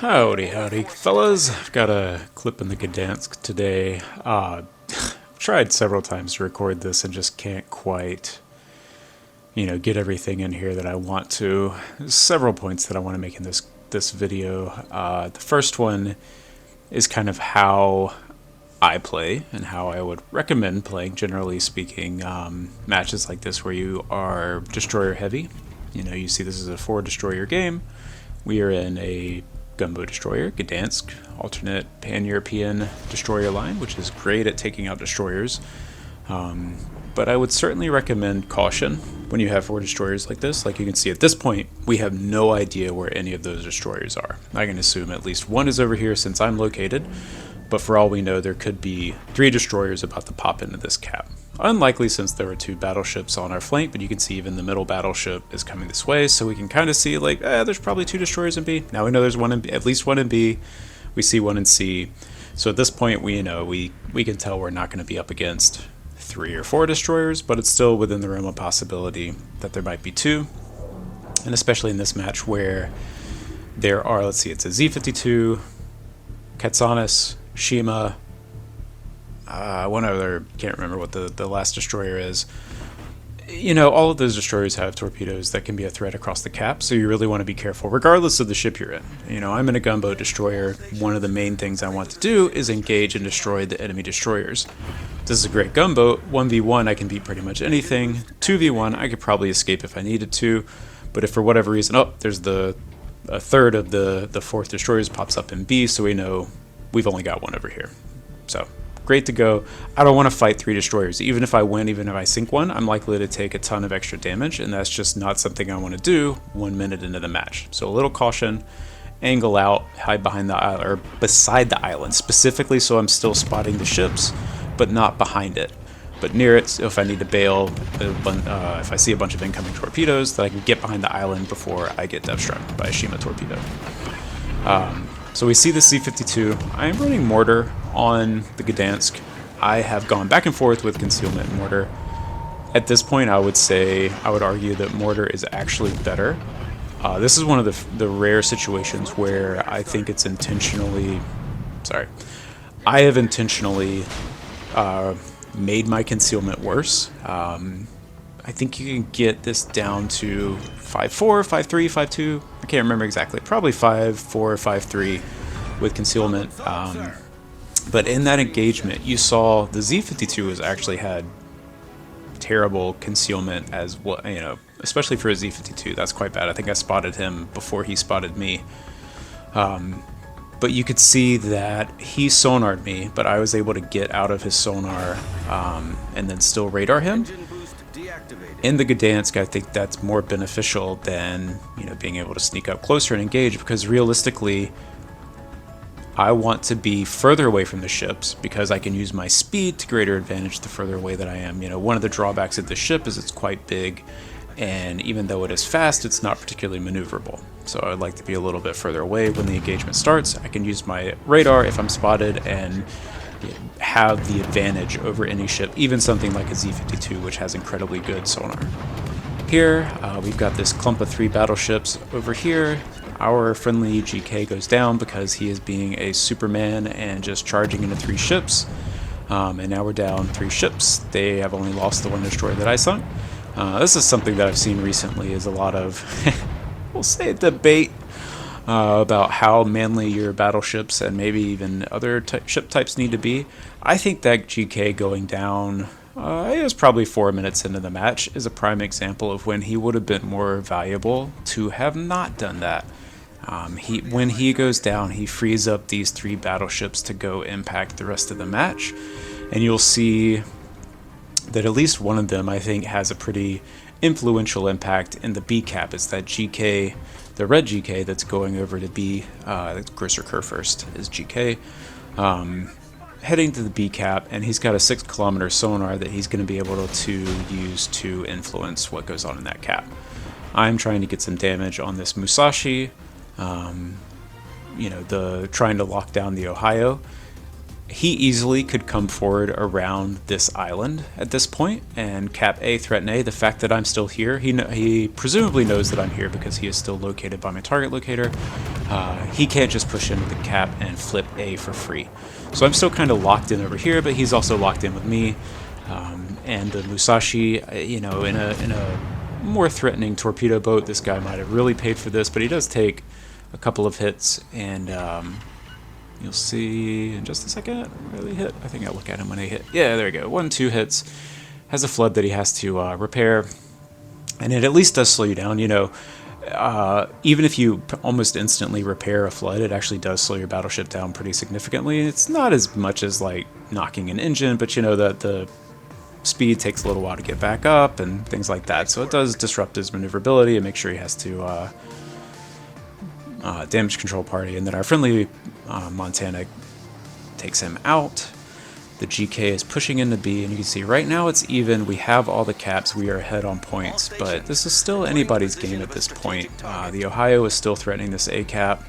Howdy, howdy, fellas. I've got a clip in the Gdansk today. Tried several times to record this and just can't quite, get everything in here that I want to. There's several points that I want to make in this video. The first one is kind of how I play and how I would recommend playing, generally speaking, matches like this where you are destroyer heavy. You see this is a 4-destroyer game. We are in a gunboat destroyer, Gdansk, alternate pan-European destroyer line, which is great at taking out destroyers. But I would certainly recommend caution when you have 4 destroyers like this. Like you can see at this point, we have no idea where any of those destroyers are. I can assume at least one is over here since I'm located, but for all we know, there could be 3 destroyers about to pop into this cap. Unlikely since there were 2 battleships on our flank, but you can see even the middle battleship is coming this way, so we can kind of see like, there's probably 2 destroyers in B. Now we know there's one in B, at least one in B. We see one in C. So at this point, we can tell we're not going to be up against 3 or 4 destroyers, but it's still within the realm of possibility that there might be 2. And especially in this match where there are, let's see, it's a Z-52, Katsanis, Shima, one other, can't remember what the last destroyer is. All of those destroyers have torpedoes that can be a threat across the cap, so you really want to be careful, regardless of the ship you're in. I'm in a gunboat destroyer. One of the main things I want to do is engage and destroy the enemy destroyers. This is a great gunboat. 1v1, I can beat pretty much anything. 2v1, I could probably escape if I needed to, but if for whatever reason, there's a third of the 4th destroyers pops up in B, so we know we've only got one over here. So great to go. I don't want to fight 3 destroyers. Even if I win, even if I sink one, I'm likely to take a ton of extra damage, and that's just not something I want to do 1 minute into the match. So a little caution, angle out, hide behind the island, or beside the island, specifically so I'm still spotting the ships, but not behind it, but near it. So if I need to bail, if I see a bunch of incoming torpedoes, that I can get behind the island before I get depth struck by a Shima torpedo. So we see the C-52. I am running mortar on the Gdansk. I have gone back and forth with concealment and mortar. At this point, I would argue that mortar is actually better. This is one of the rare situations where I think it's intentionally... I have intentionally made my concealment worse. I think you can get this down to 5-4, 5-3, 5-2. I can't remember exactly. Probably 5-4, 5-3 with concealment. But in that engagement, you saw the Z-52 has actually had terrible concealment as well. Especially for a Z-52, that's quite bad. I think I spotted him before he spotted me. But you could see that he sonared me, but I was able to get out of his sonar and then still radar him. In the Gdansk, I think that's more beneficial than being able to sneak up closer and engage, because realistically, I want to be further away from the ships because I can use my speed to greater advantage the further away that I am. One of the drawbacks of the ship is it's quite big, and even though it is fast, it's not particularly maneuverable. So I'd like to be a little bit further away when the engagement starts. I can use my radar if I'm spotted and have the advantage over any ship, even something like a Z-52, which has incredibly good sonar. Here, we've got this clump of 3 battleships. Over here, our friendly GK goes down because he is being a Superman and just charging into 3 ships. And now we're down 3 ships. They have only lost the 1 destroyer that I sunk. This is something that I've seen recently, is a lot of, we'll say, debate about how manly your battleships and maybe even other ship types need to be. I think that GK going down, it was probably 4 minutes into the match, is a prime example of when he would have been more valuable to have not done that. When he goes down, he frees up these 3 battleships to go impact the rest of the match, and you'll see that at least one of them, I think, has a pretty influential impact in the B cap. It's that GK, the red GK that's going over to B, Grosser Kerr first is GK, heading to the B cap, and he's got a 6-kilometer sonar that he's going to be able to use to influence what goes on in that cap. I'm trying to get some damage on this Musashi, trying to lock down the Ohio. he easily could come forward around this island at this point and cap A, threaten A. The fact that I'm still here, he presumably knows that I'm here because he is still located by my target locator. He can't just push into the cap and flip A for free. So I'm still kind of locked in over here, but he's also locked in with me. And the Musashi, you know, in a more threatening torpedo boat, this guy might have really paid for this, but he does take a couple of hits, and you'll see in just a second where he hit. I think I'll look at him when he hit. Yeah, there we go. 1-2 hits. Has a flood that he has to repair, and it at least does slow you down. You know, even if you almost instantly repair a flood, it actually does slow your battleship down pretty significantly. It's not as much as like knocking an engine, but you know that the speed takes a little while to get back up and things like that. So it does disrupt his maneuverability and make sure he has to damage control party. And then our friendly Montana takes him out. The GK is pushing into B, and you can see right now it's even. We have all the caps. We are ahead on points, but this is still anybody's game at this point. The Ohio is still threatening this A cap.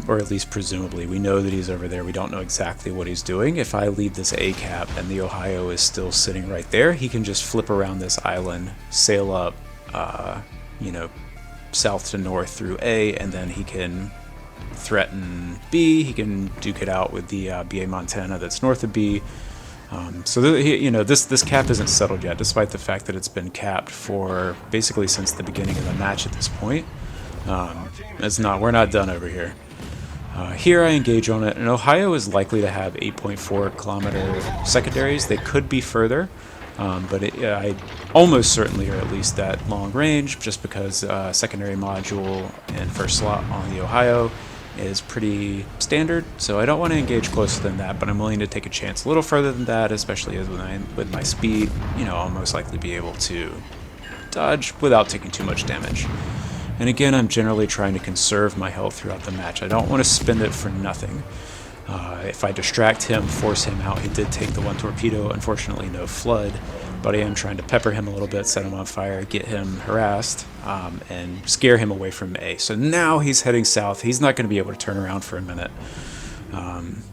Or at least presumably. We know that he's over there. We don't know exactly what he's doing. If I leave this A cap and the Ohio is still sitting right there, he can just flip around this island, sail up, you know, south to north through A, and then he can threaten B. He can duke it out with the BA Montana that's north of B. So you know, this cap isn't settled yet, despite the fact that it's been capped for basically since the beginning of the match at this point. We're not done over here. Here I engage on it, and Ohio is likely to have 8.4 kilometer secondaries. They could be further, but I almost certainly are at least that long range, just because secondary module and first slot on the Ohio is pretty standard. So I don't want to engage closer than that, but I'm willing to take a chance a little further than that, especially as with my speed, you know, I'll most likely be able to dodge without taking too much damage. And again, I'm generally trying to conserve my health throughout the match. I don't want to spend it for nothing. If I distract him, force him out, he did take the one torpedo, unfortunately no flood, but I am trying to pepper him a little bit, set him on fire, get him harassed, and scare him away from A. So now he's heading south. He's not going to be able to turn around for a minute.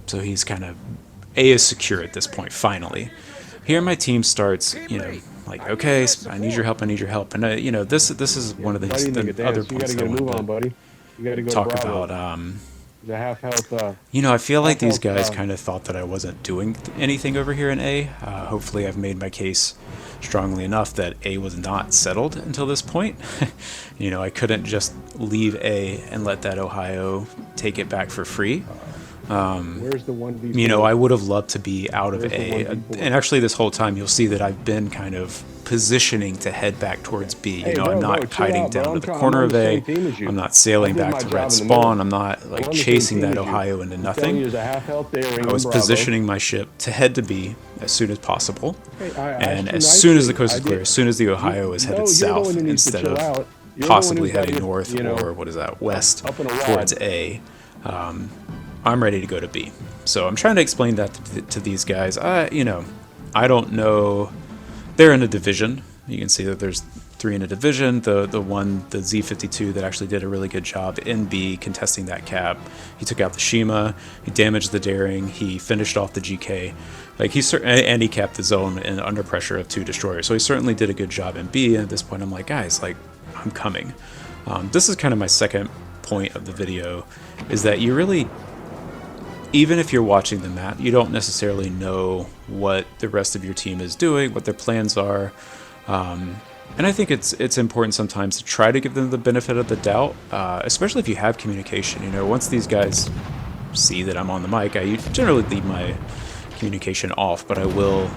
So he's kind of, A is secure at this point, finally. Here my team starts, you know, like, okay, I need your help, and you know, this is one of the other points that I want to talk about. The half health. You know, I feel like these guys kind of thought that I wasn't doing anything over here in A. Hopefully, I've made my case strongly enough that A was not settled until this point. You know, I couldn't just leave A and let that Ohio take it back for free. Where's the 1v4? You know, I would have loved to be out of A, and actually this whole time you'll see that I've been kind of positioning to head back towards B. You know, I'm not kiting down to the corner of A, I'm not sailing back to red spawn, I'm not like chasing that Ohio into nothing. I was positioning my ship to head to B as soon as possible, and as soon as the coast is clear, as soon as the Ohio is headed south instead of possibly heading north or what is that, west towards A, I'm ready to go to B. So I'm trying to explain that to these guys. You know, I don't know. They're in a division. You can see that there's 3 in a division. The Z52 that actually did a really good job in B contesting that cap. He took out the Shima. He damaged the Daring. He finished off the GK. Like and he capped the zone under pressure of 2 destroyers. So he certainly did a good job in B. And at this point, I'm like, guys, like, I'm coming. This is kind of my second point of the video, is that you really, even if you're watching the map, you don't necessarily know what the rest of your team is doing, what their plans are. And I think it's important sometimes to try to give them the benefit of the doubt, especially if you have communication. You know, once these guys see that I'm on the mic, I generally leave my communication off, but I will.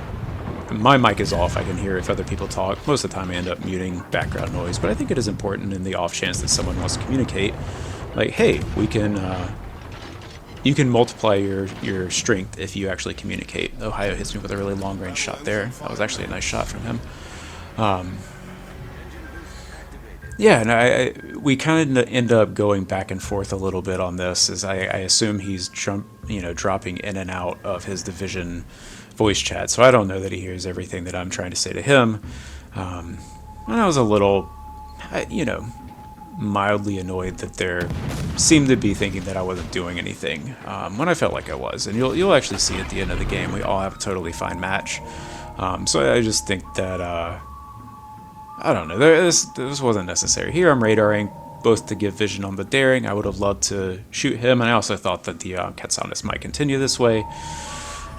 My mic is off. I can hear if other people talk. Most of the time I end up muting background noise, but I think it is important in the off chance that someone wants to communicate. Like, hey, we can... you can multiply your strength if you actually communicate. Ohio hits me with a really long-range shot there. That was actually a nice shot from him. Yeah, and we kind of end up going back and forth a little bit on this, as I assume he's dropping in and out of his division voice chat, so I don't know that he hears everything that I'm trying to say to him. And I was a little, mildly annoyed that they seemed to be thinking that I wasn't doing anything when I felt like I was. And you'll actually see at the end of the game we all have a totally fine match. So I just think that I don't know, this wasn't necessary. Here I'm radaring both to give vision on the daring. I would have loved to shoot him, and I also thought that the Katsanis might continue this way.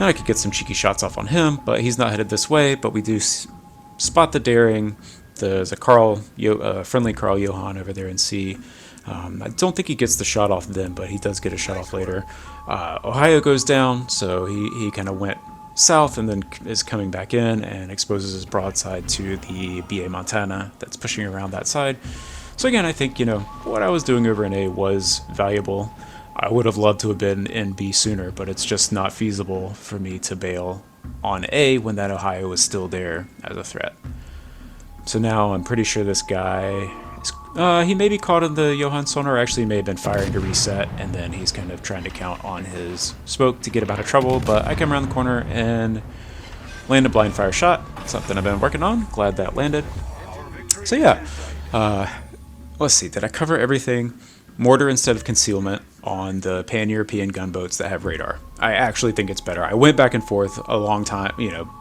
And I could get some cheeky shots off on him, but he's not headed this way. But we do spot the daring. There's a friendly Carl Johan over there in C. I don't think he gets the shot off then, but he does get a shot off later. Ohio goes down, so he kind of went south and then is coming back in and exposes his broadside to the BA Montana that's pushing around that side. So again, I think, what I was doing over in A was valuable. I would have loved to have been in B sooner, but it's just not feasible for me to bail on A when that Ohio is still there as a threat. So now I'm pretty sure this guy, he may be caught in the Johan sonar, actually may have been firing to reset, and then he's kind of trying to count on his smoke to get him out of trouble, but I come around the corner and land a blind fire shot, something I've been working on, glad that landed. So yeah, let's see, did I cover everything? Mortar instead of concealment on the pan-European gunboats that have radar. I actually think it's better. I went back and forth a long time,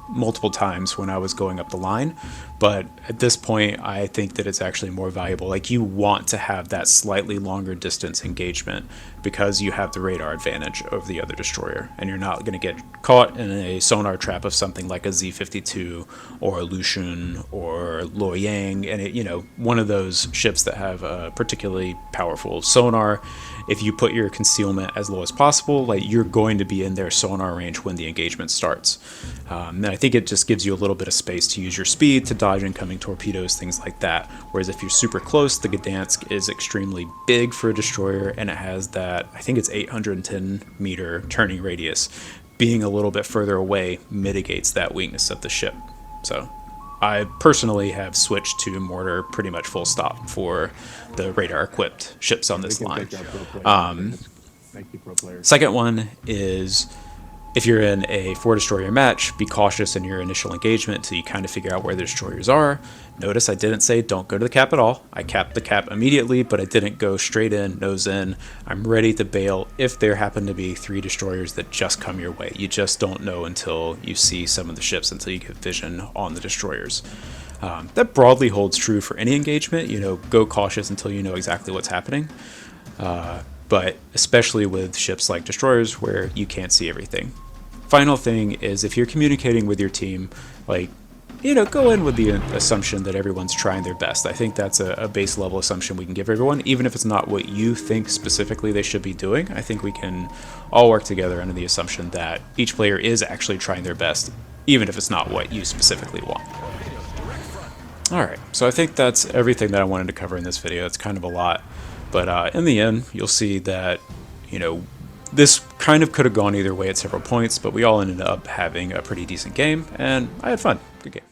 multiple times when I was going up the line, but at this point I think that it's actually more valuable. Like, you want to have that slightly longer distance engagement because you have the radar advantage over the other destroyer, and you're not going to get caught in a sonar trap of something like a Z-52 or a Lucian or Luoyang, and one of those ships that have a particularly powerful sonar. If you put your concealment as low as possible, like, you're going to be in their sonar range when the engagement starts. And I think it just gives you a little bit of space to use your speed to dodge incoming torpedoes, things like that. Whereas if you're super close, the Gdansk is extremely big for a destroyer, and it has that, I think it's 810 meter turning radius. Being a little bit further away mitigates that weakness of the ship. So I personally have switched to mortar pretty much full stop for the radar-equipped ships on this line. Second one is, if you're in a 4-destroyer match, be cautious in your initial engagement until you kind of figure out where the destroyers are. Notice I didn't say don't go to the cap at all. I capped the cap immediately, but I didn't go straight in, nose in. I'm ready to bail if there happen to be 3 destroyers that just come your way. You just don't know until you see some of the ships, until you get vision on the destroyers. That broadly holds true for any engagement. Go cautious until you know exactly what's happening. But especially with ships like destroyers where you can't see everything. Final thing is, if you're communicating with your team, go in with the assumption that everyone's trying their best. I think that's a base level assumption we can give everyone, even if it's not what you think specifically they should be doing. I think we can all work together under the assumption that each player is actually trying their best, even if it's not what you specifically want. Alright, so I think that's everything that I wanted to cover in this video. It's kind of a lot, but in the end, you'll see that, this kind of could have gone either way at several points, but we all ended up having a pretty decent game, and I had fun. Good game.